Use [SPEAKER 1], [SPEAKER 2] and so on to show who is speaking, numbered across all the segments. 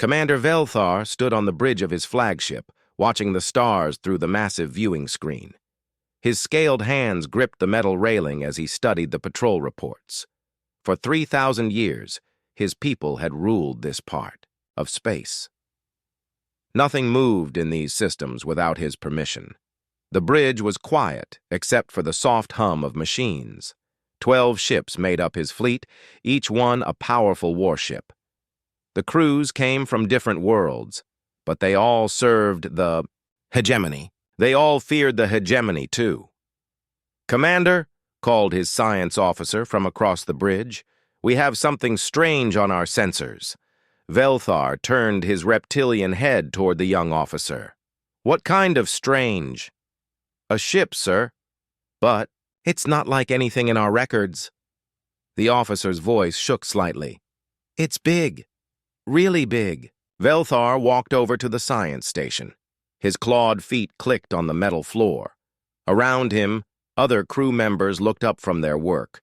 [SPEAKER 1] Commander Velthar stood on the bridge of his flagship, watching the stars through the massive viewing screen. His scaled hands gripped the metal railing as he studied the patrol reports. For 3,000 years, his people had ruled this part of space. Nothing moved in these systems without his permission. The bridge was quiet, except for the soft hum of machines. 12 ships made up his fleet, each one a powerful warship. The crews came from different worlds, but they all served the hegemony. They all feared the hegemony, too. "Commander," called his science officer from across the bridge, "we have something strange on our sensors." Velthar turned his reptilian head toward the young officer. "What kind of strange?" "A ship, sir. But it's not like anything in our records." The officer's voice shook slightly. "It's big. Really big." Velthar walked over to the science station. His clawed feet clicked on the metal floor. Around him, other crew members looked up from their work.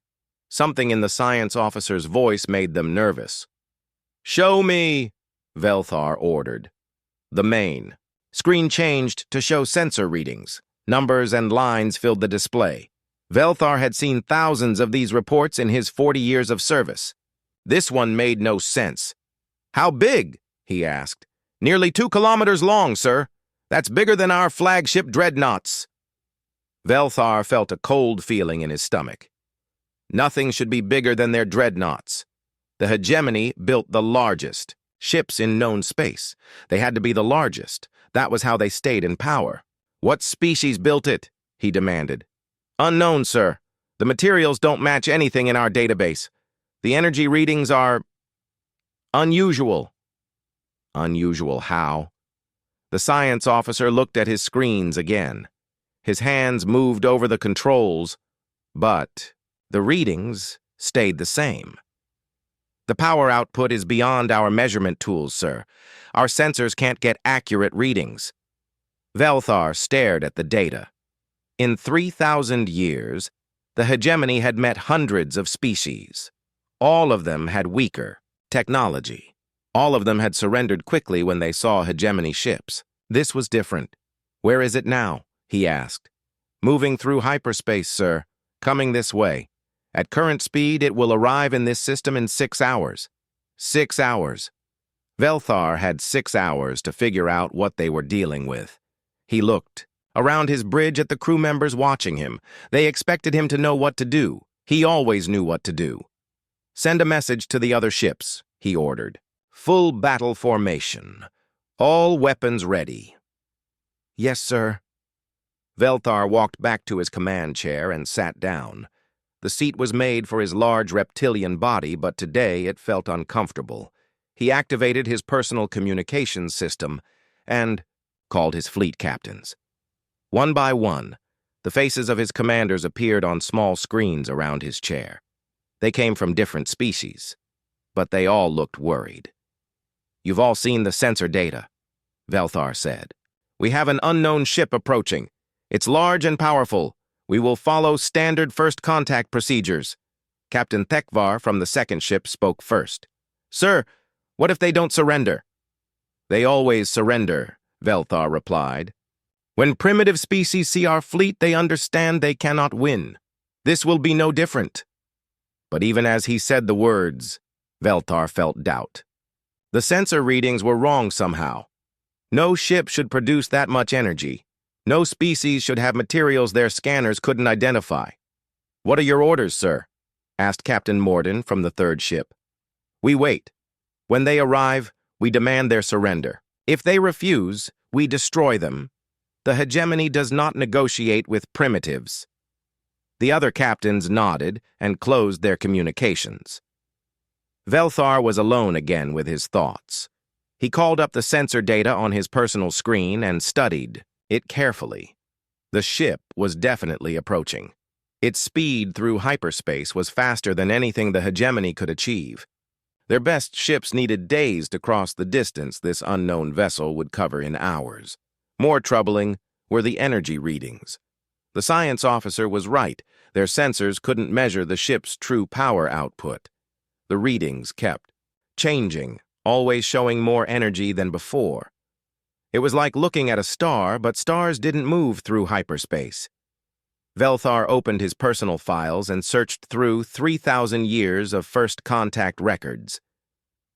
[SPEAKER 1] Something in the science officer's voice made them nervous. "Show me," Velthar ordered. The main screen changed to show sensor readings. Numbers and lines filled the display. Velthar had seen thousands of these reports in his 40 years of service. This one made no sense. "How big?" he asked. "Nearly 2 kilometers long, sir. That's bigger than our flagship dreadnoughts." Velthar felt a cold feeling in his stomach. Nothing should be bigger than their dreadnoughts. The hegemony built the largest ships in known space. They had to be the largest. That was how they stayed in power. "What species built it?" he demanded. "Unknown, sir. The materials don't match anything in our database. The energy readings are unusual." Unusual how? The science officer looked at his screens again. His hands moved over the controls, but the readings stayed the same. "The power output is beyond our measurement tools, sir. Our sensors can't get accurate readings." Velthar stared at the data. In 3,000 years, the hegemony had met hundreds of species. All of them had weaker technology. All of them had surrendered quickly when they saw hegemony ships. This was different. "Where is it now?" he asked. "Moving through hyperspace, sir. Coming this way. At current speed, it will arrive in this system in 6 hours. 6 hours. Velthar had 6 hours to figure out what they were dealing with. He looked around his bridge at the crew members watching him. They expected him to know what to do. He always knew what to do. "Send a message to the other ships," he ordered. "Full battle formation. All weapons ready." "Yes, sir." Velthar walked back to his command chair and sat down. The seat was made for his large reptilian body, but today it felt uncomfortable. He activated his personal communications system and called his fleet captains. One by one, the faces of his commanders appeared on small screens around his chair. They came from different species, but they all looked worried. "You've all seen the sensor data," Velthar said. "We have an unknown ship approaching. It's large and powerful. We will follow standard first contact procedures." Captain Thekvar from the second ship spoke first. "Sir, what if they don't surrender?" "They always surrender," Velthar replied. "When primitive species see our fleet, they understand they cannot win. This will be no different." But even as he said the words, Velthar felt doubt. The sensor readings were wrong somehow. No ship should produce that much energy. No species should have materials their scanners couldn't identify. "What are your orders, sir?" asked Captain Morden from the third ship. "We wait. When they arrive, we demand their surrender. If they refuse, we destroy them. The hegemony does not negotiate with primitives." The other captains nodded and closed their communications. Velthar was alone again with his thoughts. He called up the sensor data on his personal screen and studied it carefully. The ship was definitely approaching. Its speed through hyperspace was faster than anything the hegemony could achieve. Their best ships needed days to cross the distance this unknown vessel would cover in hours. More troubling were the energy readings. The science officer was right. Their sensors couldn't measure the ship's true power output. The readings kept changing always showing more energy than before. It was like looking at a star, but stars didn't move through hyperspace. Velthar opened his personal files and searched through 3,000 years of first contact records.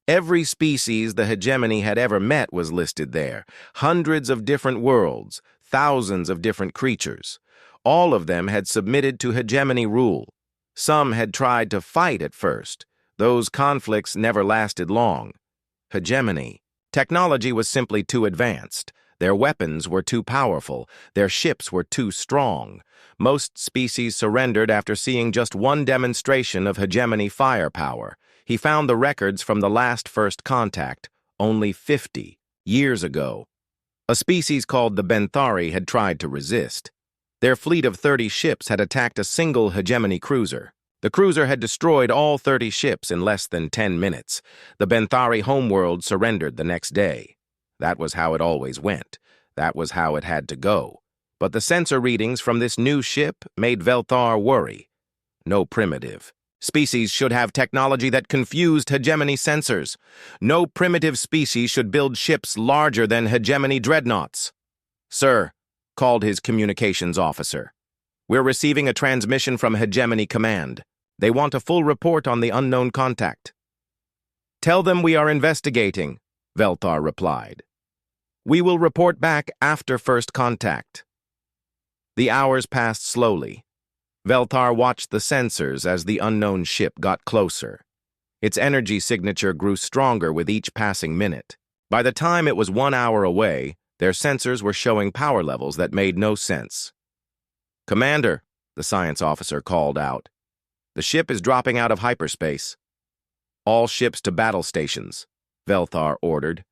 [SPEAKER 1] Every species the hegemony had ever met was listed there. Hundreds of different worlds, thousands of different creatures. All of them had submitted to hegemony rule. Some had tried to fight at first. Those conflicts never lasted long. Hegemony. Technology was simply too advanced. Their weapons were too powerful. Their ships were too strong. Most species surrendered after seeing just one demonstration of hegemony firepower. He found the records from the last first contact, only 50 years ago. A species called the Benthari had tried to resist. Their fleet of 30 ships had attacked a single hegemony cruiser. The cruiser had destroyed all 30 ships in less than 10 minutes. The Benthari homeworld surrendered the next day. That was how it always went. That was how it had to go. But the sensor readings from this new ship made Velthar worry. No primitive species should have technology that confused hegemony sensors. No primitive species should build ships larger than hegemony dreadnoughts. "Sir," called his communications officer, "we're receiving a transmission from Hegemony Command. They want a full report on the unknown contact." "Tell them we are investigating," Velthar replied. "We will report back after first contact." The hours passed slowly. Velthar watched the sensors as the unknown ship got closer. Its energy signature grew stronger with each passing minute. By the time it was 1 hour away, their sensors were showing power levels that made no sense. "Commander," the science officer called out, "the ship is dropping out of hyperspace." "All ships to battle stations," Velthar ordered.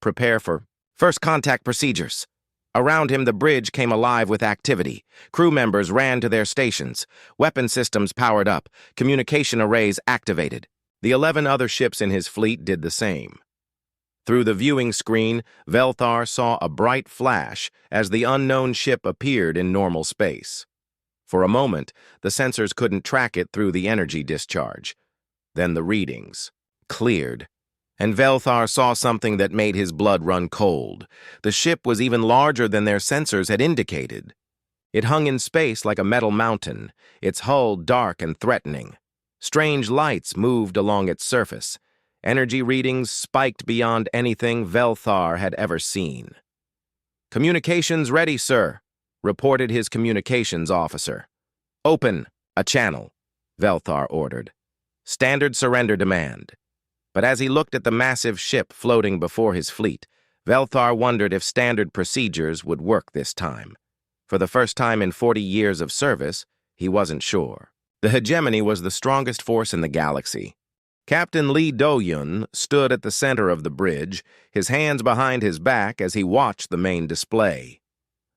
[SPEAKER 1] "Prepare for first contact procedures." Around him, the bridge came alive with activity. Crew members ran to their stations. Weapon systems powered up. Communication arrays activated. The 11 other ships in his fleet did the same. Through the viewing screen, Velthar saw a bright flash as the unknown ship appeared in normal space. For a moment, the sensors couldn't track it through the energy discharge. Then the readings cleared, and Velthar saw something that made his blood run cold. The ship was even larger than their sensors had indicated. It hung in space like a metal mountain, its hull dark and threatening. Strange lights moved along its surface. Energy readings spiked beyond anything Velthar had ever seen. "Communications ready, sir," reported his communications officer. "Open a channel," Velthar ordered. "Standard surrender demand." But as he looked at the massive ship floating before his fleet, Velthar wondered if standard procedures would work this time. For the first time in 40 years of service, he wasn't sure. The hegemony was the strongest force in the galaxy. Captain Lee Do-yun stood at the center of the bridge, his hands behind his back as he watched the main display.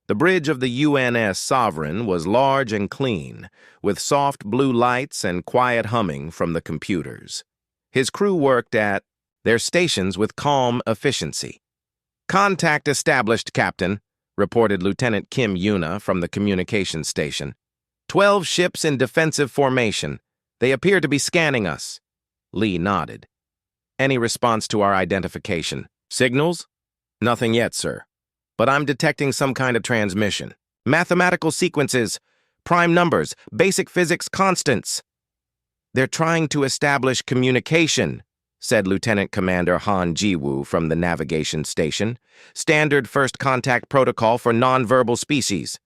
[SPEAKER 1] The bridge of the UNS Sovereign was large and clean, with soft blue lights and quiet humming from the computers. His crew worked at their stations with calm efficiency. "Contact established, Captain," reported Lieutenant Kim Yuna from the communications station. 12 ships in defensive formation. They appear to be scanning us." Lee nodded. "Any response to our identification? Signals?" "Nothing yet, sir. But I'm detecting some kind of transmission. Mathematical sequences, prime numbers, basic physics constants." "They're trying to establish communication," said Lieutenant Commander Han Jiwoo from the navigation station. "Standard first contact protocol for nonverbal species."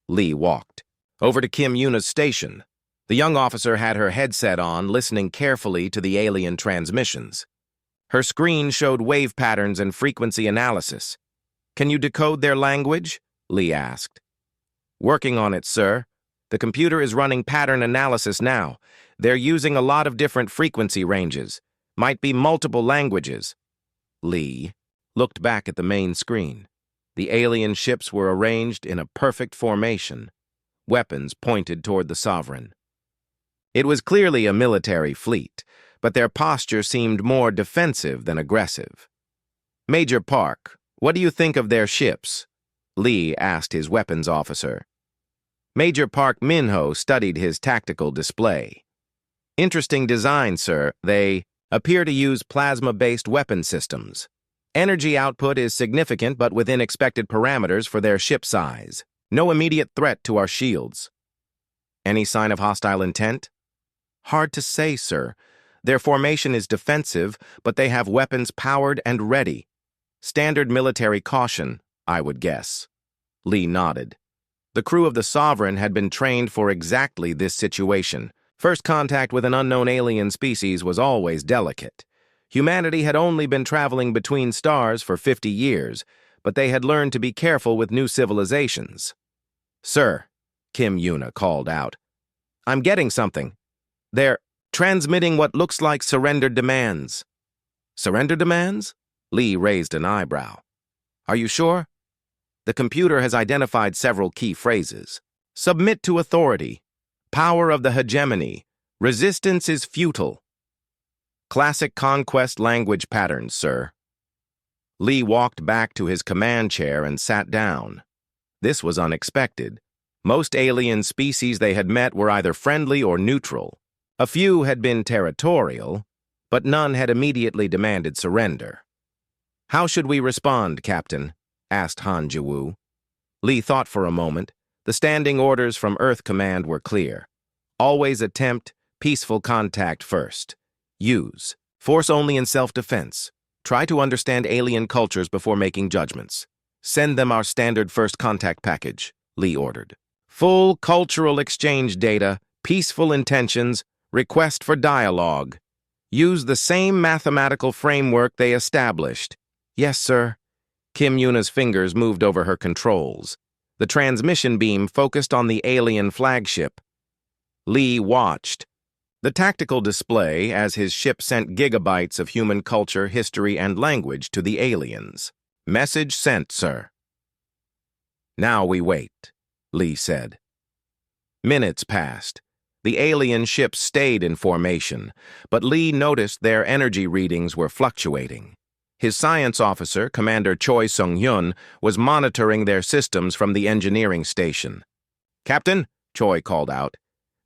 [SPEAKER 1] Lee walked over to Kim Yuna's station. The young officer had her headset on, listening carefully to the alien transmissions. Her screen showed wave patterns and frequency analysis. "Can you decode their language?" Lee asked. "Working on it, sir. The computer is running pattern analysis now. They're using a lot of different frequency ranges. Might be multiple languages." Lee looked back at the main screen. The alien ships were arranged in a perfect formation. Weapons pointed toward the Sovereign. It was clearly a military fleet, but their posture seemed more defensive than aggressive. "Major Park, what do you think of their ships?" Lee asked his weapons officer. Major Park Minho studied his tactical display. "Interesting design, sir. They appear to use plasma-based weapon systems. Energy output is significant but within expected parameters for their ship size. No immediate threat to our shields. Any sign of hostile intent? Hard to say, sir. Their formation is defensive, but they have weapons powered and ready. Standard military caution, I would guess. Lee nodded. The crew of the Sovereign had been trained for exactly this situation. First contact with an unknown alien species was always delicate. Humanity had only been traveling between stars for 50 years, but they had learned to be careful with new civilizations. Sir, Kim Yuna called out. I'm getting something. They're transmitting what looks like surrender demands. Surrender demands? Lee raised an eyebrow. Are you sure? The computer has identified several key phrases. Submit to authority. Power of the hegemony. Resistance is futile. Classic conquest language patterns, sir. Lee walked back to his command chair and sat down. This was unexpected. Most alien species they had met were either friendly or neutral. A few had been territorial, but none had immediately demanded surrender. How should we respond, Captain? Asked Han Jiwoo. Lee thought for a moment. The standing orders from Earth Command were clear. Always attempt peaceful contact first. Use force only in self-defense. Try to understand alien cultures before making judgments. Send them our standard first contact package, Lee ordered. Full cultural exchange data, peaceful intentions, request for dialogue. Use the same mathematical framework they established. Yes, sir. Kim Yuna's fingers moved over her controls. The transmission beam focused on the alien flagship. Lee watched. The tactical display as his ship sent gigabytes of human culture, history, and language to the aliens. Message sent, sir. Now we wait, Lee said. Minutes passed. The alien ships stayed in formation, but Lee noticed their energy readings were fluctuating. His science officer, Commander Choi Sung-hyun, was monitoring their systems from the engineering station. Captain, Choi called out,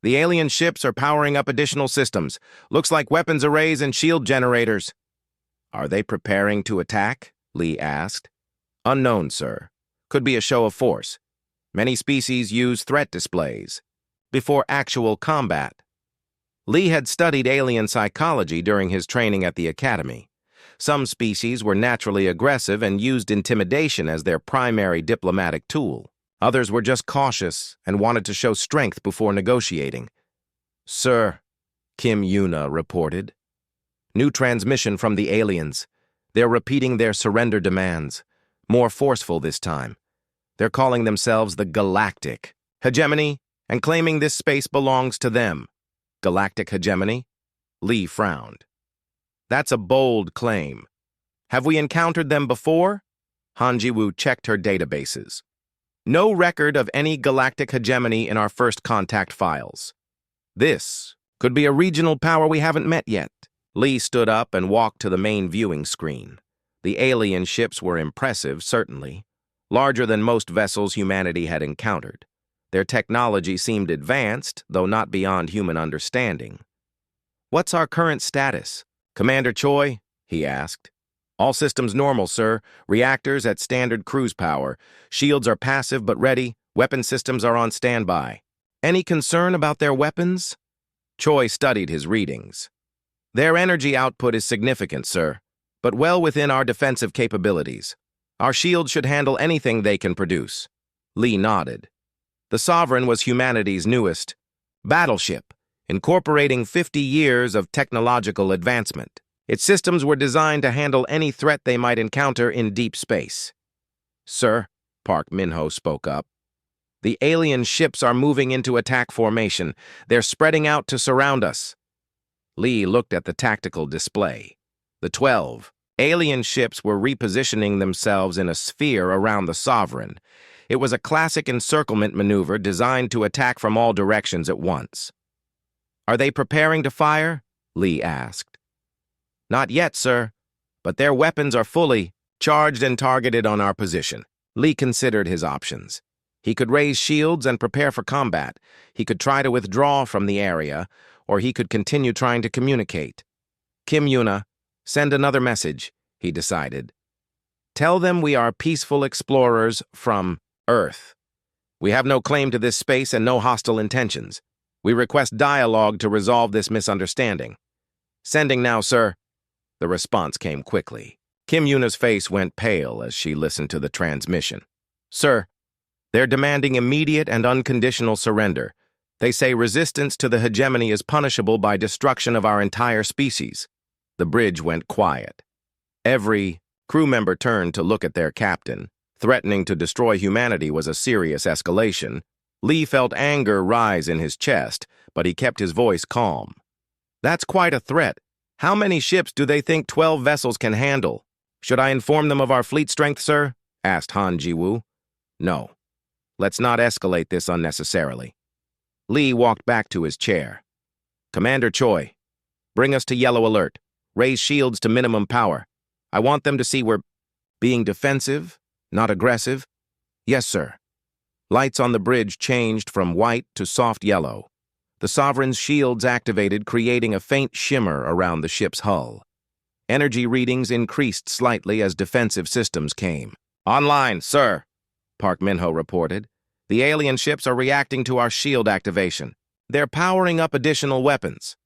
[SPEAKER 1] the alien ships are powering up additional systems. Looks like weapons arrays and shield generators. Are they preparing to attack? Lee asked. Unknown, sir. Could be a show of force. Many species use threat displays. Before actual combat. Lee had studied alien psychology during his training at the academy. Some species were naturally aggressive and used intimidation as their primary diplomatic tool. Others were just cautious and wanted to show strength before negotiating. Sir, Kim Yuna reported. New transmission from the aliens. They're repeating their surrender demands. More forceful this time. They're calling themselves the Galactic Hegemony and claiming this space belongs to them. Galactic Hegemony? Lee frowned. That's a bold claim. Have we encountered them before? Han Jiwoo checked her databases. No record of any galactic hegemony in our first contact files. This could be a regional power we haven't met yet. Lee stood up and walked to the main viewing screen. The alien ships were impressive, certainly. Larger than most vessels humanity had encountered. Their technology seemed advanced, though not beyond human understanding. What's our current status? Commander Choi? He asked. All systems normal, sir. Reactors at standard cruise power. Shields are passive but ready. Weapon systems are on standby. Any concern about their weapons? Choi studied his readings. Their energy output is significant, sir, but well within our defensive capabilities. Our shields should handle anything they can produce. Lee nodded. The Sovereign was humanity's newest battleship, incorporating 50 years of technological advancement. Its systems were designed to handle any threat they might encounter in deep space. Sir, Park Min-ho spoke up. The alien ships are moving into attack formation. They're spreading out to surround us. Lee looked at the tactical display. The 12 alien ships were repositioning themselves in a sphere around the Sovereign. It was a classic encirclement maneuver designed to attack from all directions at once. Are they preparing to fire? Lee asked. Not yet, sir, but their weapons are fully charged and targeted on our position. Lee considered his options. He could raise shields and prepare for combat. He could try to withdraw from the area, or he could continue trying to communicate. Kim Yuna, send another message, he decided. Tell them we are peaceful explorers from Earth. We have no claim to this space and no hostile intentions. We request dialogue to resolve this misunderstanding. Sending now, sir. The response came quickly. Kim Yuna's face went pale as she listened to the transmission. Sir, they're demanding immediate and unconditional surrender. They say resistance to the hegemony is punishable by destruction of our entire species. The bridge went quiet. Every crew member turned to look at their captain. Threatening to destroy humanity was a serious escalation. Lee felt anger rise in his chest, but he kept his voice calm. That's quite a threat. How many ships do they think 12 vessels can handle? Should I inform them of our fleet strength, sir? Asked Han Jiwoo. No. Let's not escalate this unnecessarily. Lee walked back to his chair. Commander Choi, bring us to yellow alert. Raise shields to minimum power. I want them to see we're being defensive, not aggressive. Yes, sir. Lights on the bridge changed from white to soft yellow. The Sovereign's shields activated, creating a faint shimmer around the ship's hull. Energy readings increased slightly as defensive systems came. Online, sir, Park Min-ho reported. The alien ships are reacting to our shield activation. They're powering up additional weapons.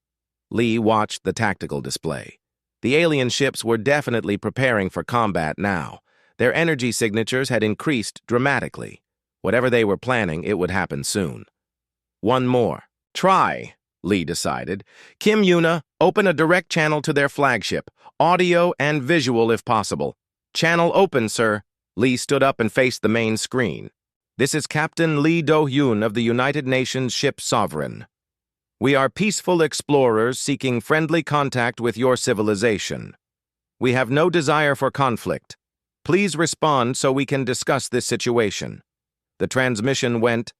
[SPEAKER 1] Lee watched the tactical display. The alien ships were definitely preparing for combat now. Their energy signatures had increased dramatically. Whatever they were planning, it would happen soon. One more. Try, Lee decided. Kim Yuna, open a direct channel to their flagship. Audio and visual if possible. Channel open, sir. Lee stood up and faced the main screen. This is Captain Lee Do-hyun of the United Nations ship Sovereign. We are peaceful explorers seeking friendly contact with your civilization. We have no desire for conflict. Please respond so we can discuss this situation. The transmission went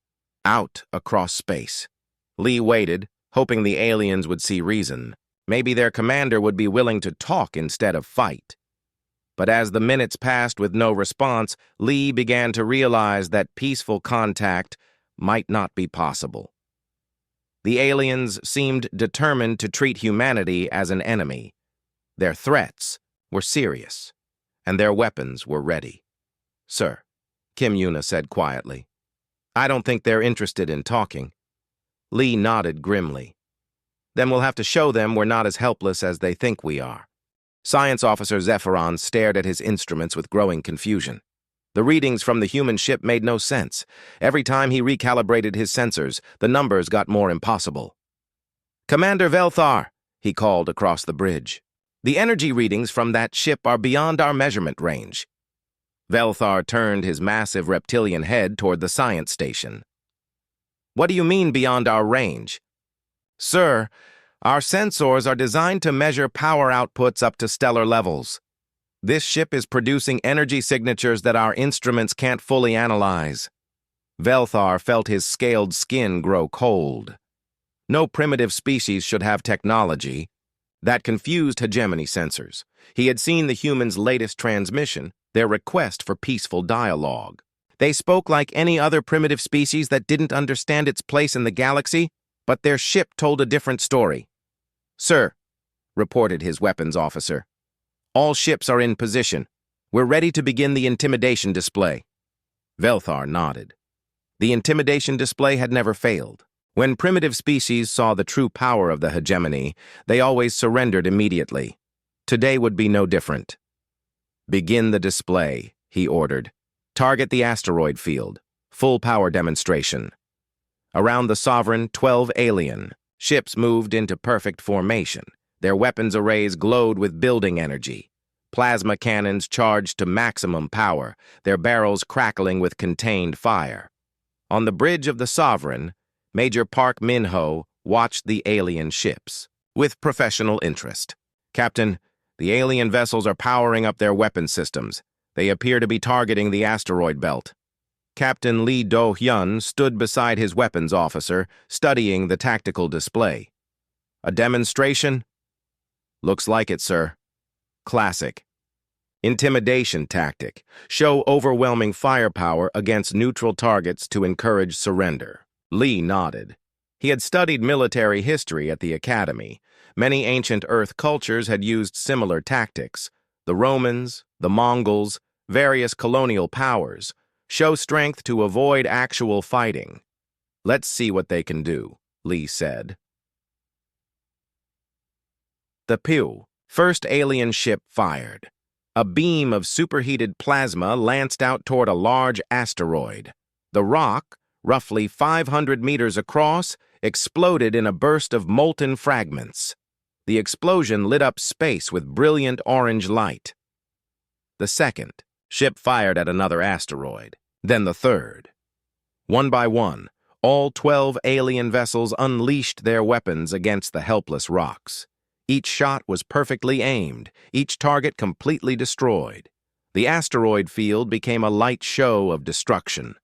[SPEAKER 1] out across space. Lee waited, hoping the aliens would see reason. Maybe their commander would be willing to talk instead of fight. But as the minutes passed with no response, Lee began to realize that peaceful contact might not be possible. The aliens seemed determined to treat humanity as an enemy. Their threats were serious, and their weapons were ready. Sir, Kim Yuna said quietly, I don't think they're interested in talking. Lee nodded grimly. Then we'll have to show them we're not as helpless as they think we are. Science Officer Zephyron stared at his instruments with growing confusion. The readings from the human ship made no sense. Every time he recalibrated his sensors, the numbers got more impossible. Commander Velthar, he called across the bridge. The energy readings from that ship are beyond our measurement range. Velthar turned his massive reptilian head toward the science station. What do you mean beyond our range? Sir, our sensors are designed to measure power outputs up to stellar levels. This ship is producing energy signatures that our instruments can't fully analyze. Velthar felt his scaled skin grow cold. No primitive species should have technology. That confused hegemony sensors. He had seen the humans' latest transmission, their request for peaceful dialogue. They spoke like any other primitive species that didn't understand its place in the galaxy, but their ship told a different story. Sir, reported his weapons officer, all ships are in position. We're ready to begin the intimidation display. Velthar nodded. The intimidation display had never failed. When primitive species saw the true power of the hegemony, they always surrendered immediately. Today would be no different. Begin the display, he ordered. Target the asteroid field. Full power demonstration. Around the Sovereign, 12 alien ships moved into perfect formation. Their weapons arrays glowed with building energy. Plasma cannons charged to maximum power, their barrels crackling with contained fire. On the bridge of the Sovereign, Major Park Min-ho watched the alien ships with professional interest. Captain, the alien vessels are powering up their weapon systems. They appear to be targeting the asteroid belt. Captain Lee Do-hyun stood beside his weapons officer, studying the tactical display. A demonstration? Looks like it, sir. Classic. Intimidation tactic. Show overwhelming firepower against neutral targets to encourage surrender. Lee nodded. He had studied military history at the academy. Many ancient Earth cultures had used similar tactics. The Romans, the Mongols, various colonial powers show strength to avoid actual fighting. Let's see what they can do, Lee said. The Pew, first alien ship fired. A beam of superheated plasma lanced out toward a large asteroid. The rock, roughly 500 meters across, exploded in a burst of molten fragments. The explosion lit up space with brilliant orange light. The second ship fired at another asteroid, then the third. One by one, all 12 alien vessels unleashed their weapons against the helpless rocks. Each shot was perfectly aimed, each target completely destroyed. The asteroid field became a light show of destruction.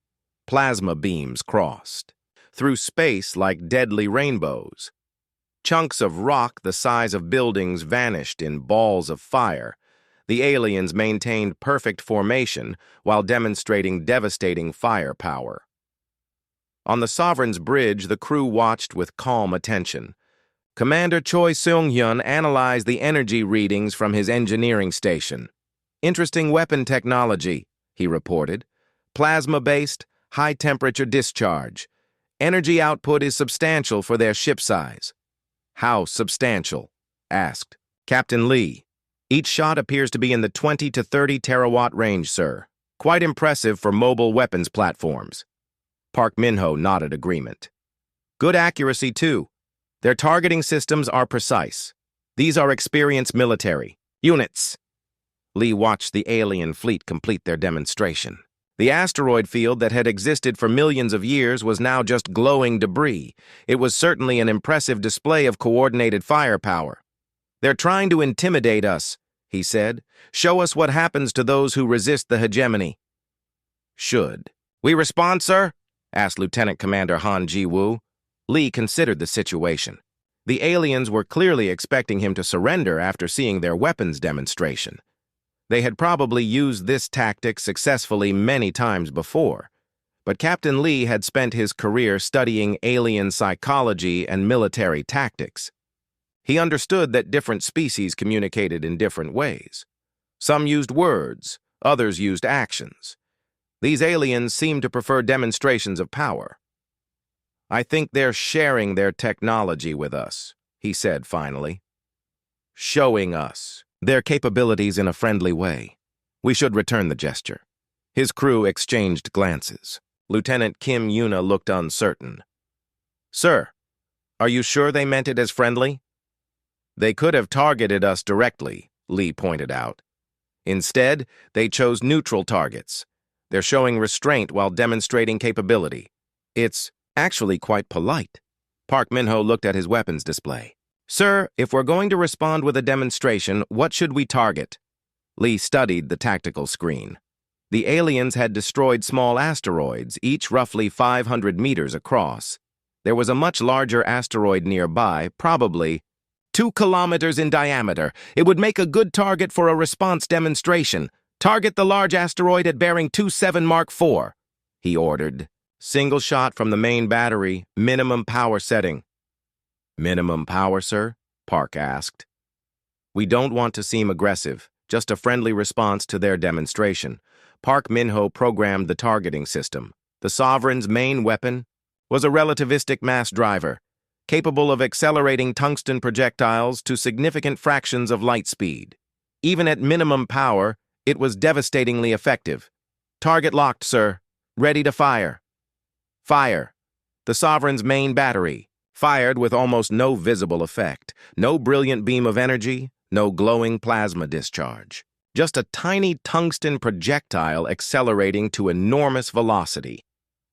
[SPEAKER 1] Plasma beams crossed through space like deadly rainbows. Chunks of rock the size of buildings vanished in balls of fire. The aliens maintained perfect formation while demonstrating devastating firepower. On the Sovereign's bridge, the crew watched with calm attention. Commander Choi Seung-hyun analyzed the energy readings from his engineering station. Interesting weapon technology, he reported. Plasma-based, high-temperature discharge. Energy output is substantial for their ship size. How substantial? Asked Captain Lee. Each shot appears to be in the 20 to 30 terawatt range, sir. Quite impressive for mobile weapons platforms. Park Min-ho nodded agreement. Good accuracy, too. Their targeting systems are precise. These are experienced military units. Lee watched the alien fleet complete their demonstration. The asteroid field that had existed for millions of years was now just glowing debris. It was certainly an impressive display of coordinated firepower. They're trying to intimidate us, he said. Show us what happens to those who resist the hegemony. Should we respond, sir? Asked Lieutenant Commander Han Ji-woo. Lee considered the situation. The aliens were clearly expecting him to surrender after seeing their weapons demonstration. They had probably used this tactic successfully many times before, but Captain Lee had spent his career studying alien psychology and military tactics. He understood that different species communicated in different ways. Some used words, others used actions. These aliens seemed to prefer demonstrations of power. I think they're sharing their technology with us, he said finally. Showing us their capabilities in a friendly way. We should return the gesture. His crew exchanged glances. Lieutenant Kim Yuna looked uncertain. Sir, are you sure they meant it as friendly? They could have targeted us directly, Lee pointed out. Instead, they chose neutral targets. They're showing restraint while demonstrating capability. It's actually quite polite. Park Min-ho looked at his weapons display. Sir, if we're going to respond with a demonstration, what should we target? Lee studied the tactical screen. The aliens had destroyed small asteroids, each roughly 500 meters across. There was a much larger asteroid nearby, probably 2 kilometers in diameter. It would make a good target for a response demonstration. Target the large asteroid at bearing 27 Mark IV, he ordered. Single shot from the main battery, minimum power setting. Minimum power, sir? Park asked. We don't want to seem aggressive, just a friendly response to their demonstration. Park Min-ho programmed the targeting system. The Sovereign's main weapon was a relativistic mass driver, capable of accelerating tungsten projectiles to significant fractions of light speed. Even at minimum power, it was devastatingly effective. Target locked, sir. Ready to fire. Fire. The Sovereign's main battery fired with almost no visible effect. No brilliant beam of energy, no glowing plasma discharge. Just a tiny tungsten projectile accelerating to enormous velocity.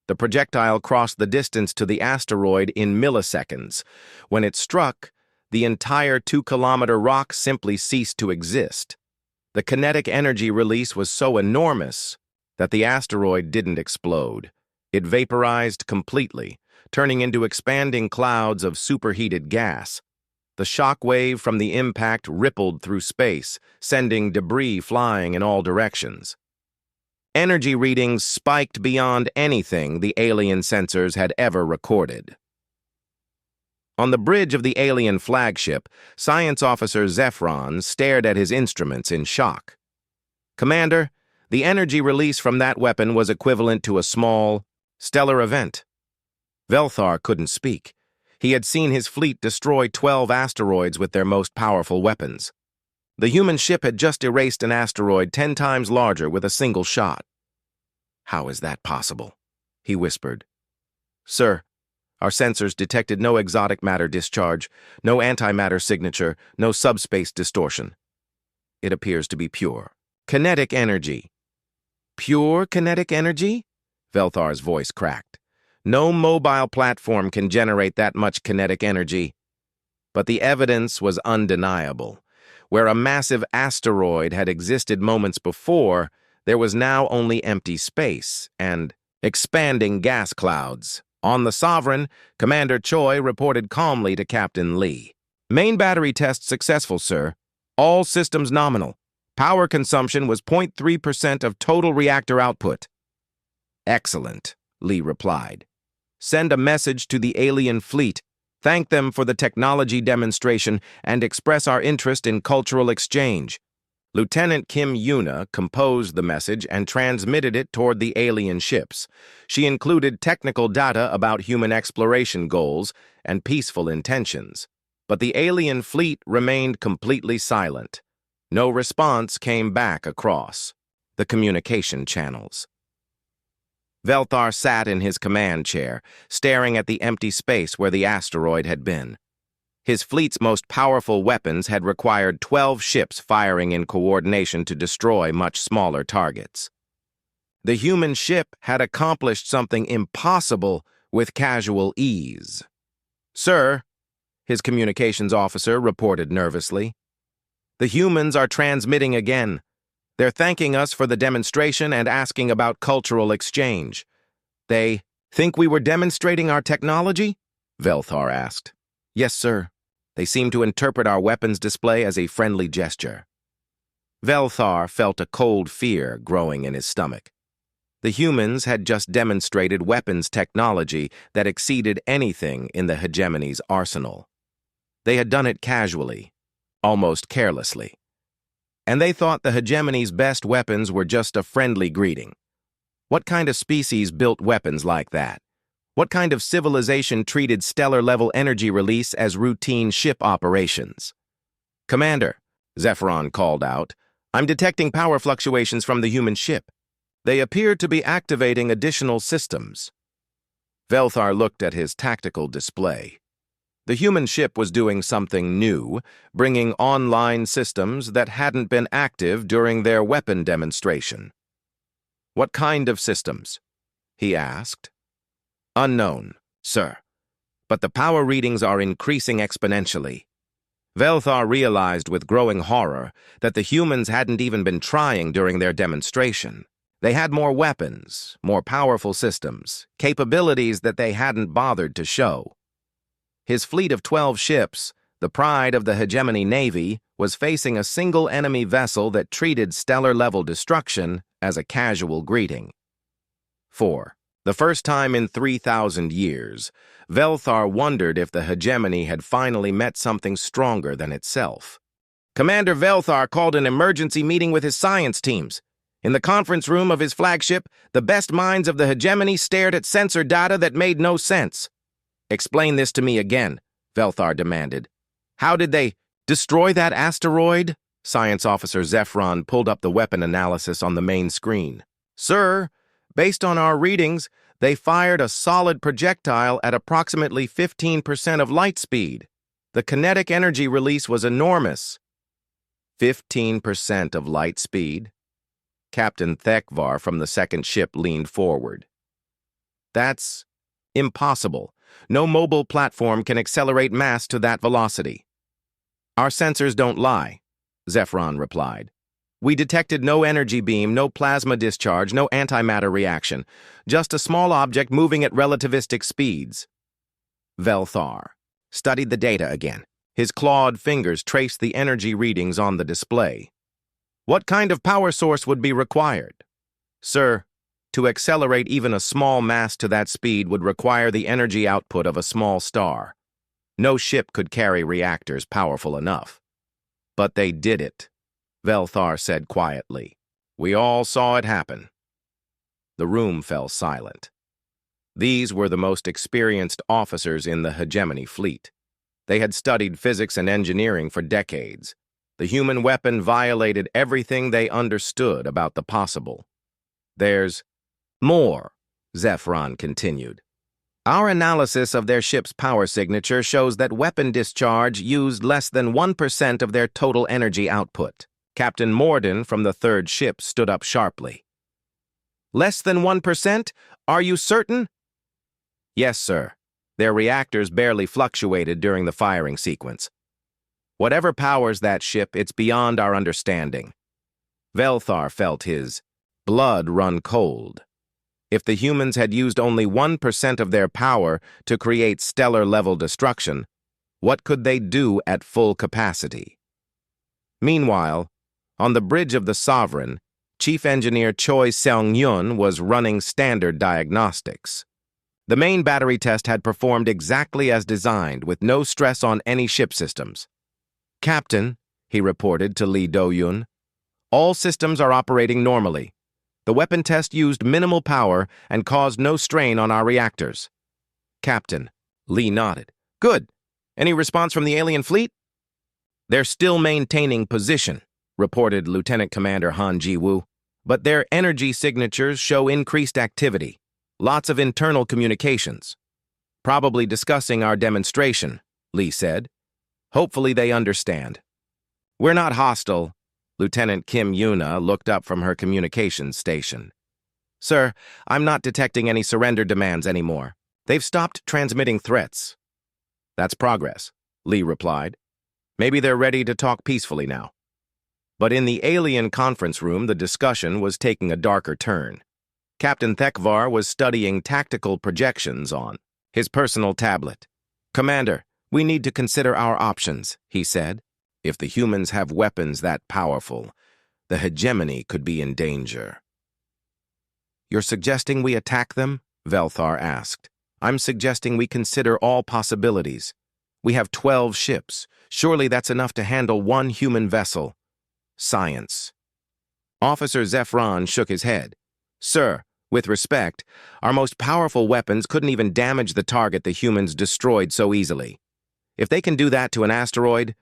[SPEAKER 1] The projectile crossed the distance to the asteroid in milliseconds. When it struck, the entire 2-kilometer rock simply ceased to exist. The kinetic energy release was so enormous that the asteroid didn't explode. It vaporized completely, turning into expanding clouds of superheated gas. The shock wave from the impact rippled through space, sending debris flying in all directions. Energy readings spiked beyond anything the alien sensors had ever recorded. On the bridge of the alien flagship, Science Officer Zephron stared at his instruments in shock. "Commander, the energy release from that weapon was equivalent to a small, stellar event." Velthar couldn't speak. He had seen his fleet destroy 12 asteroids with their most powerful weapons. The human ship had just erased an asteroid 10 times larger with a single shot. "How is that possible?" he whispered. "Sir, our sensors detected no exotic matter discharge, no antimatter signature, no subspace distortion. It appears to be pure kinetic energy." "Pure kinetic energy?" Velthar's voice cracked. "No mobile platform can generate that much kinetic energy." But the evidence was undeniable. Where a massive asteroid had existed moments before, there was now only empty space and expanding gas clouds. On the Sovereign, Commander Choi reported calmly to Captain Lee. "Main battery test successful, sir. All systems nominal. Power consumption was 0.3% of total reactor output." "Excellent," Lee replied. "Send a message to the alien fleet. Thank them for the technology demonstration and express our interest in cultural exchange." Lieutenant Kim Yuna composed the message and transmitted it toward the alien ships. She included technical data about human exploration goals and peaceful intentions. But the alien fleet remained completely silent. No response came back across the communication channels. Velthar sat in his command chair, staring at the empty space where the asteroid had been. His fleet's most powerful weapons had required 12 ships firing in coordination to destroy much smaller targets. The human ship had accomplished something impossible with casual ease. "Sir," his communications officer reported nervously, "the humans are transmitting again. They're thanking us for the demonstration and asking about cultural exchange." "They think we were demonstrating our technology?" Velthar asked. "Yes, sir. They seem to interpret our weapons display as a friendly gesture." Velthar felt a cold fear growing in his stomach. The humans had just demonstrated weapons technology that exceeded anything in the hegemony's arsenal. They had done it casually, almost carelessly. And they thought the hegemony's best weapons were just a friendly greeting. What kind of species built weapons like that? What kind of civilization treated stellar-level energy release as routine ship operations? "Commander," Zephron called out, "I'm detecting power fluctuations from the human ship. They appear to be activating additional systems." Velthar looked at his tactical display. The human ship was doing something new, bringing online systems that hadn't been active during their weapon demonstration. "What kind of systems?" he asked. "Unknown, sir. But the power readings are increasing exponentially." Velthar realized with growing horror that the humans hadn't even been trying during their demonstration. They had more weapons, more powerful systems, capabilities that they hadn't bothered to show. His fleet of 12 ships, the pride of the hegemony navy, was facing a single enemy vessel that treated stellar-level destruction as a casual greeting. 4. The first time in 3,000 years, Velthar wondered if the hegemony had finally met something stronger than itself. Commander Velthar called an emergency meeting with his science teams. In the conference room of his flagship, the best minds of the hegemony stared at sensor data that made no sense. "Explain this to me again," Velthar demanded. "How did they destroy that asteroid?" Science Officer Zephron pulled up the weapon analysis on the main screen. "Sir, based on our readings, they fired a solid projectile at approximately 15% of light speed. The kinetic energy release was enormous." 15% of light speed? Captain Thekvar from the second ship leaned forward. "That's impossible. No mobile platform can accelerate mass to that velocity." "Our sensors don't lie," Zephron replied. "We detected no energy beam, no plasma discharge, no antimatter reaction. Just a small object moving at relativistic speeds." Velthar studied the data again. His clawed fingers traced the energy readings on the display. "What kind of power source would be required?" "Sir, to accelerate even a small mass to that speed would require the energy output of a small star. No ship could carry reactors powerful enough. But they did it, Velthar said quietly. We all saw it happen. The room fell silent. These were the most experienced officers in the hegemony fleet. They had studied physics and engineering for decades. The human weapon violated everything they understood about the possible. There's more, Zephron continued. Our analysis of their ship's power signature shows that weapon discharge used less than 1% of their total energy output. Captain Morden from the third ship stood up sharply. Less than 1%? Are you certain? Yes, sir. Their reactors barely fluctuated during the firing sequence. Whatever powers that ship, it's beyond our understanding. Velthar felt his blood run cold. If the humans had used only 1% of their power to create stellar-level destruction, what could they do at full capacity? Meanwhile, on the bridge of the Sovereign, Chief Engineer Choi Seong-yun was running standard diagnostics. The main battery test had performed exactly as designed, with no stress on any ship systems. Captain, he reported to Lee Do-yun, all systems are operating normally. The weapon test used minimal power and caused no strain on our reactors. Captain, Lee nodded. Good. Any response from the alien fleet? They're still maintaining position, reported Lieutenant Commander Han Ji-woo, but their energy signatures show increased activity. Lots of internal communications. Probably discussing our demonstration, Lee said. Hopefully they understand. We're not hostile. Lieutenant Kim Yuna looked up from her communications station. Sir, I'm not detecting any surrender demands anymore. They've stopped transmitting threats. That's progress, Lee replied. Maybe they're ready to talk peacefully now. But in the alien conference room, the discussion was taking a darker turn. Captain Thekvar was studying tactical projections on his personal tablet. Commander, we need to consider our options, he said. If the humans have weapons that powerful, the hegemony could be in danger. You're suggesting we attack them? Velthar asked. I'm suggesting we consider all possibilities. We have 12 ships. Surely that's enough to handle one human vessel. Science. Officer Zephron shook his head. Sir, with respect, our most powerful weapons couldn't even damage the target the humans destroyed so easily. If they can do that to an asteroid,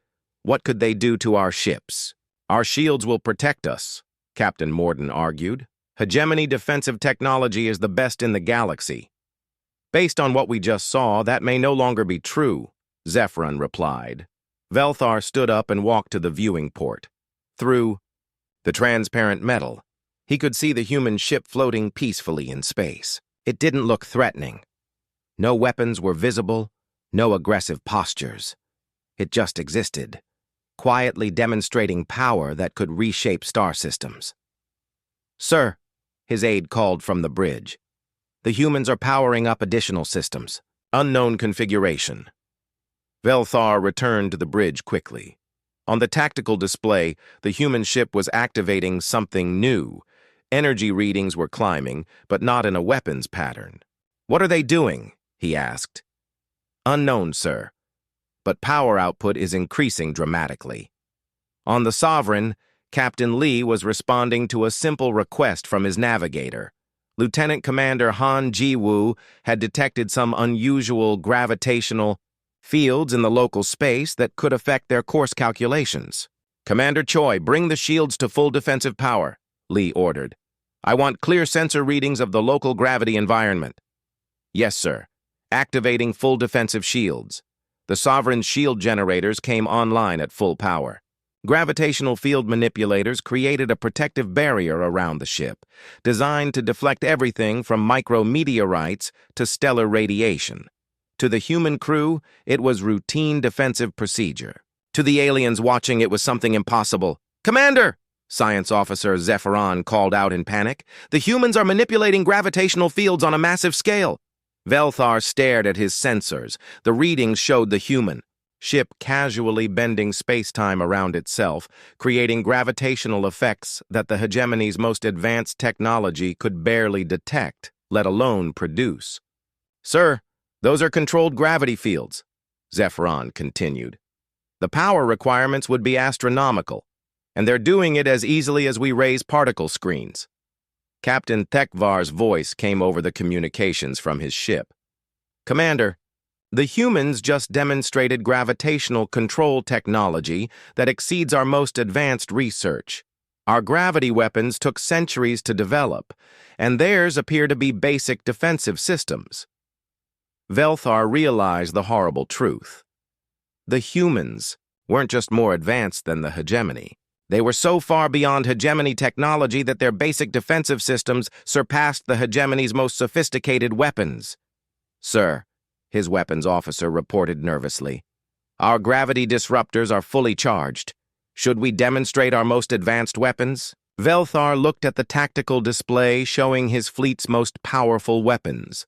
[SPEAKER 1] what could they do to our ships? Our shields will protect us, Captain Morden argued. Hegemony defensive technology is the best in the galaxy. Based on what we just saw, that may no longer be true, Zephron replied. Velthar stood up and walked to the viewing port. Through the transparent metal, he could see the human ship floating peacefully in space. It didn't look threatening. No weapons were visible, no aggressive postures. It just existed, quietly demonstrating power that could reshape star systems. Sir, his aide called from the bridge. The humans are powering up additional systems. Unknown configuration. Velthar returned to the bridge quickly. On the tactical display, the human ship was activating something new. Energy readings were climbing, but not in a weapons pattern. What are they doing? He asked. Unknown, sir. But power output is increasing dramatically. On the Sovereign, Captain Lee was responding to a simple request from his navigator. Lieutenant Commander Han Ji-woo had detected some unusual gravitational fields in the local space that could affect their course calculations. Commander Choi, bring the shields to full defensive power, Lee ordered. I want clear sensor readings of the local gravity environment. Yes, sir. Activating full defensive shields. The Sovereign's shield generators came online at full power. Gravitational field manipulators created a protective barrier around the ship, designed to deflect everything from micrometeorites to stellar radiation. To the human crew, it was routine defensive procedure. To the aliens watching, it was something impossible. Commander! Science Officer Zephron called out in panic. The humans are manipulating gravitational fields on a massive scale. Velthar stared at his sensors. The readings showed the human ship casually bending space-time around itself, creating gravitational effects that the hegemony's most advanced technology could barely detect, let alone produce. Sir, those are controlled gravity fields. Zephyron continued. The power requirements would be astronomical, and they're doing it as easily as we raise particle screens. Captain Thekvar's voice came over the communications from his ship. Commander, the humans just demonstrated gravitational control technology that exceeds our most advanced research. Our gravity weapons took centuries to develop, and theirs appear to be basic defensive systems. Velthar realized the horrible truth. The humans weren't just more advanced than the hegemony. They were so far beyond hegemony technology that their basic defensive systems surpassed the hegemony's most sophisticated weapons. Sir, his weapons officer reported nervously, our gravity disruptors are fully charged. Should we demonstrate our most advanced weapons? Velthar looked at the tactical display showing his fleet's most powerful weapons.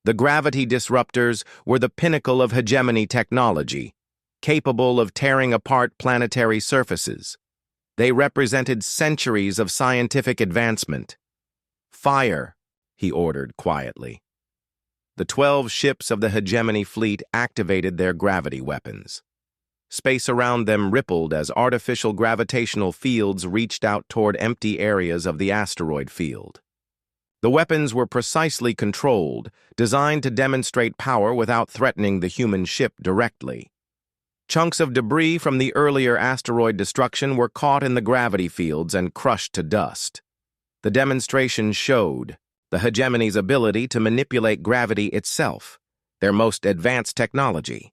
[SPEAKER 1] The gravity disruptors were the pinnacle of hegemony technology, capable of tearing apart planetary surfaces. They represented centuries of scientific advancement. Fire, he ordered quietly. The 12 ships of the hegemony fleet activated their gravity weapons. Space around them rippled as artificial gravitational fields reached out toward empty areas of the asteroid field. The weapons were precisely controlled, designed to demonstrate power without threatening the human ship directly. Chunks of debris from the earlier asteroid destruction were caught in the gravity fields and crushed to dust. The demonstration showed the hegemony's ability to manipulate gravity itself, their most advanced technology.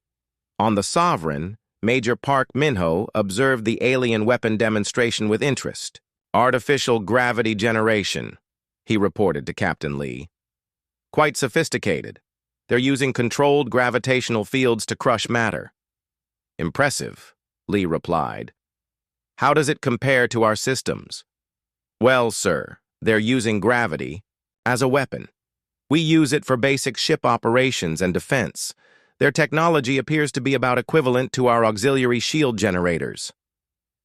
[SPEAKER 1] On the Sovereign, Major Park Minho observed the alien weapon demonstration with interest. Artificial gravity generation, he reported to Captain Lee. Quite sophisticated. They're using controlled gravitational fields to crush matter. Impressive, Lee replied. How does it compare to our systems? Well, sir, they're using gravity as a weapon. We use it for basic ship operations and defense. Their technology appears to be about equivalent to our auxiliary shield generators.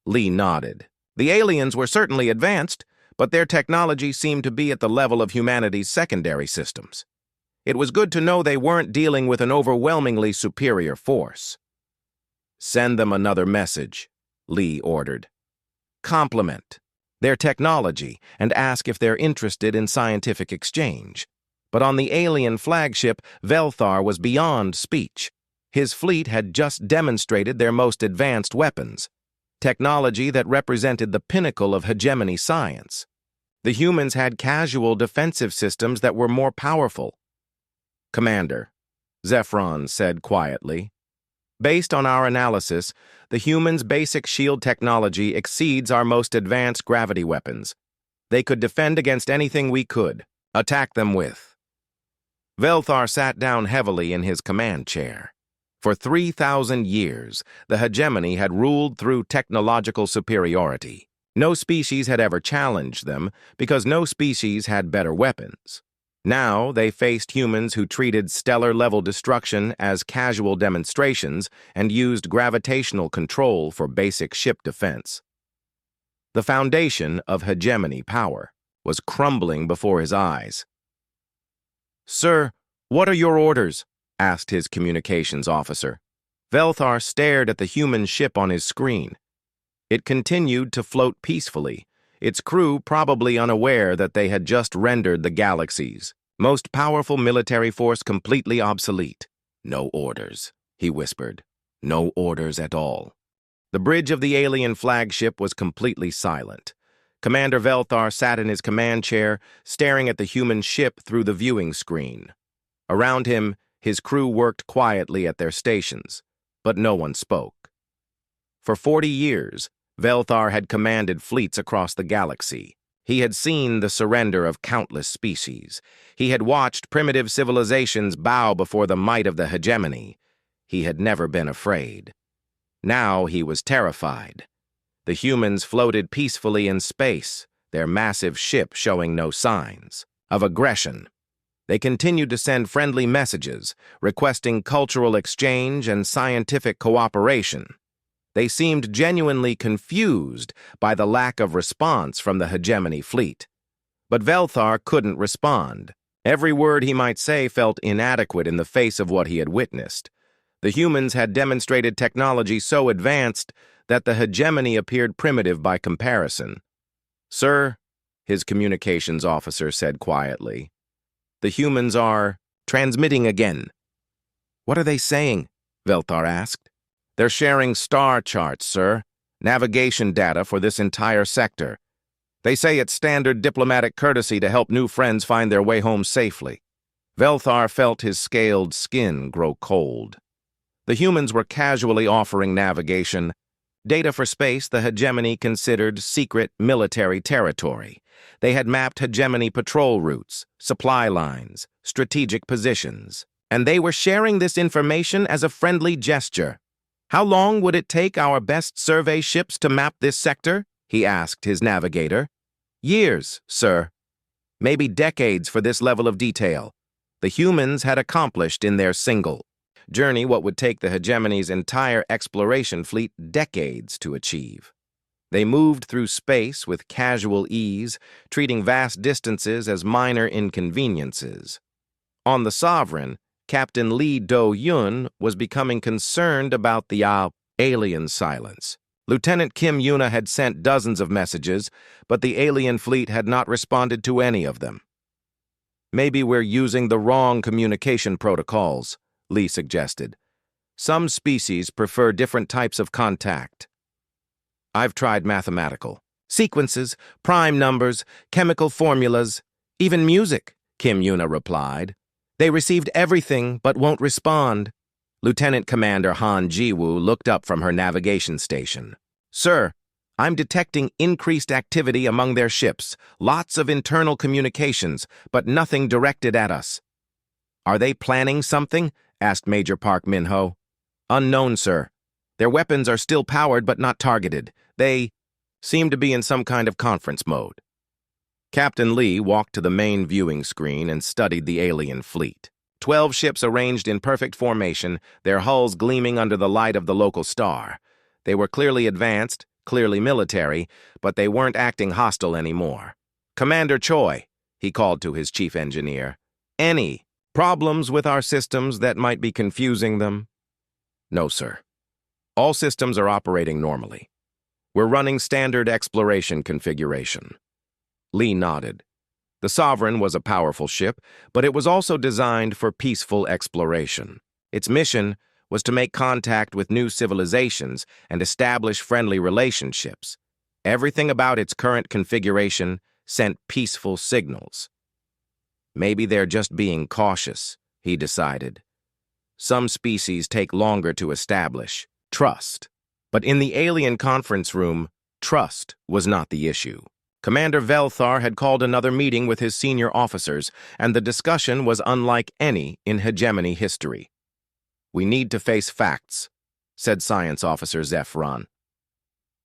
[SPEAKER 1] Lee nodded. The aliens were certainly advanced, but their technology seemed to be at the level of humanity's secondary systems. It was good to know they weren't dealing with an overwhelmingly superior force. Send them another message, Lee ordered. Compliment their technology and ask if they're interested in scientific exchange. But on the alien flagship, Velthar was beyond speech. His fleet had just demonstrated their most advanced weapons, technology that represented the pinnacle of hegemony science. The humans had casual defensive systems that were more powerful. Commander, Zephyron said quietly, based on our analysis, the humans' basic shield technology exceeds our most advanced gravity weapons. They could defend against anything we could attack them with. Velthar sat down heavily in his command chair. For 3,000 years, the hegemony had ruled through technological superiority. No species had ever challenged them because no species had better weapons. Now they faced humans who treated stellar-level destruction as casual demonstrations and used gravitational control for basic ship defense. The foundation of hegemony power was crumbling before his eyes. Sir, what are your orders? Asked his communications officer. Velthar stared at the human ship on his screen. It continued to float peacefully, its crew probably unaware that they had just rendered the galaxy's most powerful military force completely obsolete. No orders, he whispered. No orders at all. The bridge of the alien flagship was completely silent. Commander Velthar sat in his command chair, staring at the human ship through the viewing screen. Around him, his crew worked quietly at their stations, but no one spoke. For 40 years, Velthar had commanded fleets across the galaxy. He had seen the surrender of countless species. He had watched primitive civilizations bow before the might of the hegemony. He had never been afraid. Now he was terrified. The humans floated peacefully in space, their massive ship showing no signs of aggression. They continued to send friendly messages, requesting cultural exchange and scientific cooperation. They seemed genuinely confused by the lack of response from the hegemony fleet. But Velthar couldn't respond. Every word he might say felt inadequate in the face of what he had witnessed. The humans had demonstrated technology so advanced that the hegemony appeared primitive by comparison. "Sir," his communications officer said quietly, "the humans are transmitting again." "What are they saying?" Velthar asked. "They're sharing star charts, sir, navigation data for this entire sector. They say it's standard diplomatic courtesy to help new friends find their way home safely." Velthar felt his scaled skin grow cold. The humans were casually offering navigation data for space the hegemony considered secret military territory. They had mapped hegemony patrol routes, supply lines, strategic positions, and they were sharing this information as a friendly gesture. "How long would it take our best survey ships to map this sector?" he asked his navigator. "Years, sir. Maybe decades for this level of detail. The humans had accomplished in their single journey what would take the hegemony's entire exploration fleet decades to achieve. They moved through space with casual ease, treating vast distances as minor inconveniences. On the Sovereign, Captain Lee Do-Yun was becoming concerned about the alien silence. Lieutenant Kim Yuna had sent dozens of messages, but the alien fleet had not responded to any of them. "Maybe we're using the wrong communication protocols," Lee suggested. "Some species prefer different types of contact." "I've tried mathematical sequences, prime numbers, chemical formulas, even music," Kim Yuna replied. "They received everything but won't respond." Lieutenant Commander Han Jiwoo looked up from her navigation station. "Sir, I'm detecting increased activity among their ships, lots of internal communications, but nothing directed at us." "Are they planning something?" asked Major Park Min-ho. "Unknown, sir. Their weapons are still powered but not targeted. They seem to be in some kind of conference mode." Captain Lee walked to the main viewing screen and studied the alien fleet. 12 ships arranged in perfect formation, their hulls gleaming under the light of the local star. They were clearly advanced, clearly military, but they weren't acting hostile anymore. "Commander Choi," he called to his chief engineer, "any problems with our systems that might be confusing them?" "No, sir. All systems are operating normally. We're running standard exploration configuration." Lee nodded. The Sovereign was a powerful ship, but it was also designed for peaceful exploration. Its mission was to make contact with new civilizations and establish friendly relationships. Everything about its current configuration sent peaceful signals. Maybe they're just being cautious, he decided. Some species take longer to establish trust. But in the alien conference room, trust was not the issue. Commander Velthar had called another meeting with his senior officers, and the discussion was unlike any in hegemony history. "We need to face facts," said Science Officer Zephron.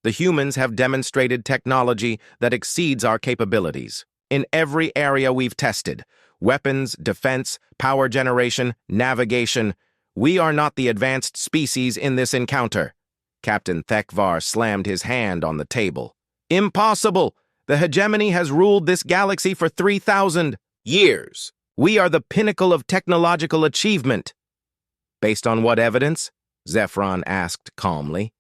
[SPEAKER 1] "The humans have demonstrated technology that exceeds our capabilities. In every area we've tested, weapons, defense, power generation, navigation, we are not the advanced species in this encounter." Captain Thekvar slammed his hand on the table. "Impossible! The hegemony has ruled this galaxy for 3,000 years. We are the pinnacle of technological achievement." "Based on what evidence?" Zephron asked calmly.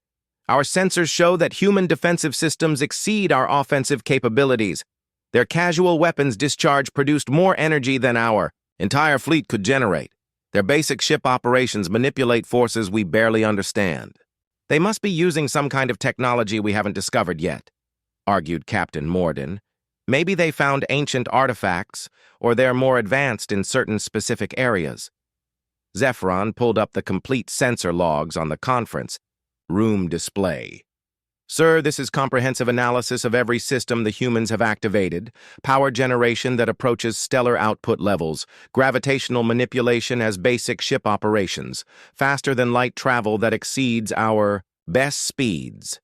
[SPEAKER 1] "Our sensors show that human defensive systems exceed our offensive capabilities. Their casual weapons discharge produced more energy than our entire fleet could generate. Their basic ship operations manipulate forces we barely understand. They must be using some kind of technology we haven't discovered yet," argued Captain Morden. "Maybe they found ancient artifacts, or they're more advanced in certain specific areas." Zephron pulled up the complete sensor logs on the conference room display. "Sir, this is comprehensive analysis of every system the humans have activated, power generation that approaches stellar output levels, gravitational manipulation as basic ship operations, faster-than-light travel that exceeds our best speeds.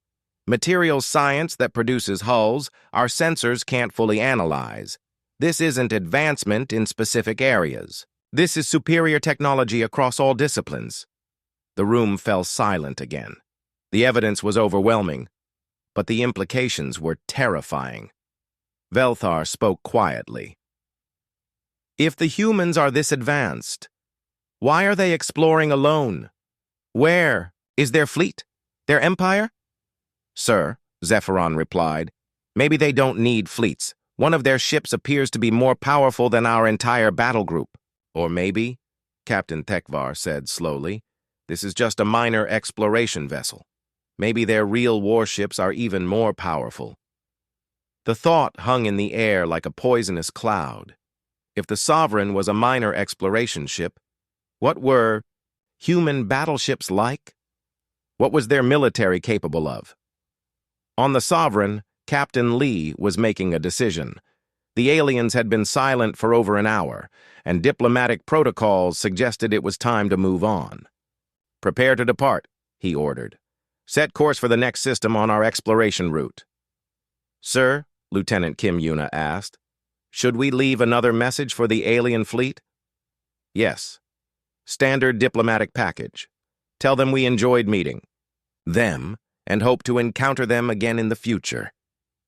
[SPEAKER 1] Materials science that produces hulls our sensors can't fully analyze. This isn't advancement in specific areas. This is superior technology across all disciplines." The room fell silent again. The evidence was overwhelming, but the implications were terrifying. Velthar spoke quietly. "If the humans are this advanced, why are they exploring alone? Where is their fleet? Their empire? Sir, Zephyron replied, maybe they don't need fleets. One of their ships appears to be more powerful than our entire battle group. Or maybe, Captain Tekvar said slowly, this is just a minor exploration vessel. Maybe their real warships are even more powerful. The thought hung in the air like a poisonous cloud. If the Sovereign was a minor exploration ship, what were human battleships like? What was their military capable of? On the Sovereign, Captain Lee was making a decision. The aliens had been silent for over an hour, and diplomatic protocols suggested it was time to move on. Prepare to depart, he ordered. Set course for the next system on our exploration route. Sir, Lieutenant Kim Yuna asked, should we leave another message for the alien fleet? Yes. Standard diplomatic package. Tell them we enjoyed meeting them and hope to encounter them again in the future.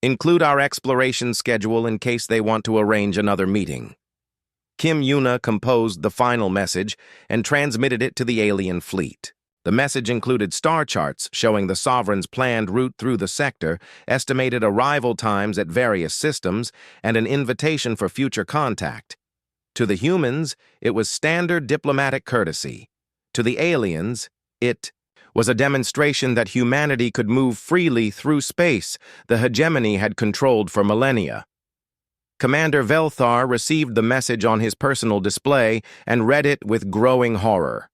[SPEAKER 1] Include our exploration schedule in case they want to arrange another meeting. Kim Yuna composed the final message and transmitted it to the alien fleet. The message included star charts showing the Sovereign's planned route through the sector, estimated arrival times at various systems, and an invitation for future contact. To the humans, it was standard diplomatic courtesy. To the aliens, it was a demonstration that humanity could move freely through space the hegemony had controlled for millennia. Commander Velthar received the message on his personal display and read it with growing horror.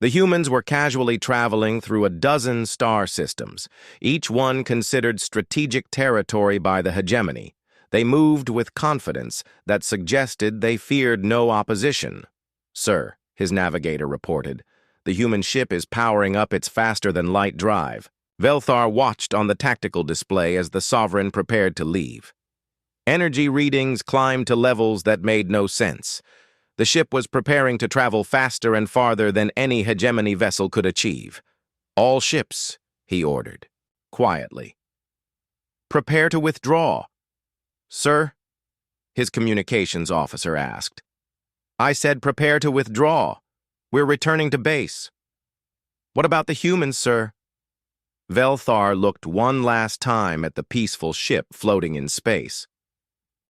[SPEAKER 1] The humans were casually traveling through a dozen star systems, each one considered strategic territory by the hegemony. They moved with confidence that suggested they feared no opposition. Sir, his navigator reported, the human ship is powering up its faster-than-light drive. Velthar watched on the tactical display as the Sovereign prepared to leave. Energy readings climbed to levels that made no sense. The ship was preparing to travel faster and farther than any hegemony vessel could achieve. All ships, he ordered, quietly. Prepare to withdraw. Sir, his communications officer asked. I said prepare to withdraw. We're returning to base. What about the humans, sir? Velthar looked one last time at the peaceful ship floating in space.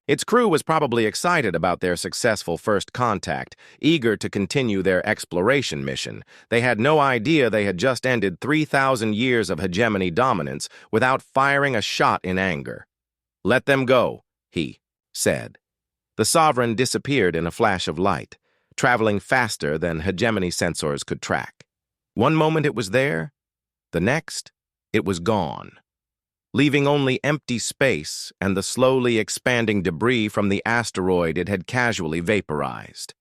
[SPEAKER 1] Its crew was probably excited about their successful first contact, eager to continue their exploration mission. They had no idea they had just ended 3,000 years of hegemony dominance without firing a shot in anger. Let them go, he said. The Sovereign disappeared in a flash of light, traveling faster than hegemony sensors could track. One moment it was there, the next, it was gone, leaving only empty space and the slowly expanding debris from the asteroid it had casually vaporized.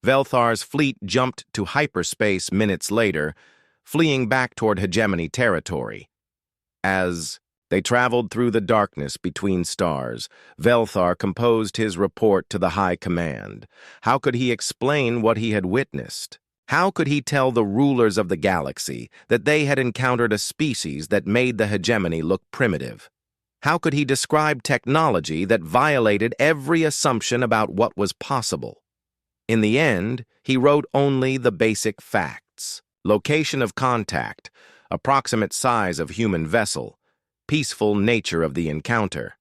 [SPEAKER 1] Velthar's fleet jumped to hyperspace minutes later, fleeing back toward hegemony territory. As they traveled through the darkness between stars, Velthar composed his report to the High Command. How could he explain what he had witnessed? How could he tell the rulers of the galaxy that they had encountered a species that made the hegemony look primitive? How could he describe technology that violated every assumption about what was possible? In the end, he wrote only the basic facts: location of contact, approximate size of human vessel, peaceful nature of the encounter.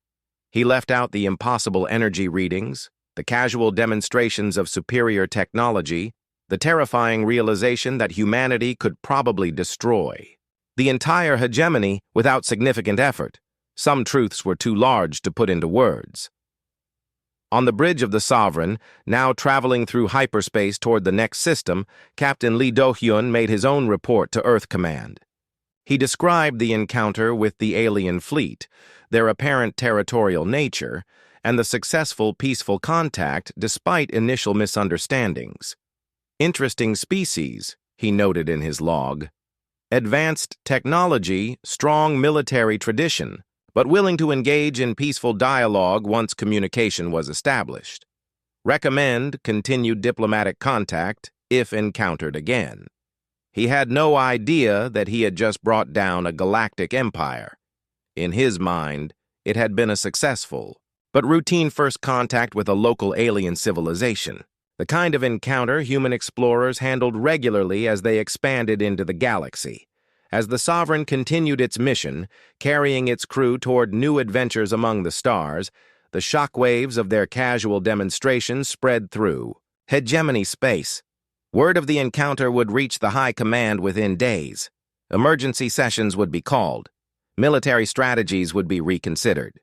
[SPEAKER 1] He left out the impossible energy readings, the casual demonstrations of superior technology, the terrifying realization that humanity could probably destroy the entire hegemony without significant effort. Some truths were too large to put into words. On the bridge of the Sovereign, now traveling through hyperspace toward the next system, Captain Lee Do-hyun made his own report to Earth Command. He described the encounter with the alien fleet, their apparent territorial nature, and the successful peaceful contact despite initial misunderstandings. Interesting species, he noted in his log. Advanced technology, strong military tradition, but willing to engage in peaceful dialogue once communication was established. Recommend continued diplomatic contact if encountered again. He had no idea that he had just brought down a galactic empire. In his mind, it had been a successful, but routine first contact with a local alien civilization. The kind of encounter human explorers handled regularly as they expanded into the galaxy. As the Sovereign continued its mission, carrying its crew toward new adventures among the stars, the shockwaves of their casual demonstrations spread through hegemony space. Word of the encounter would reach the High Command within days. Emergency sessions would be called. Military strategies would be reconsidered.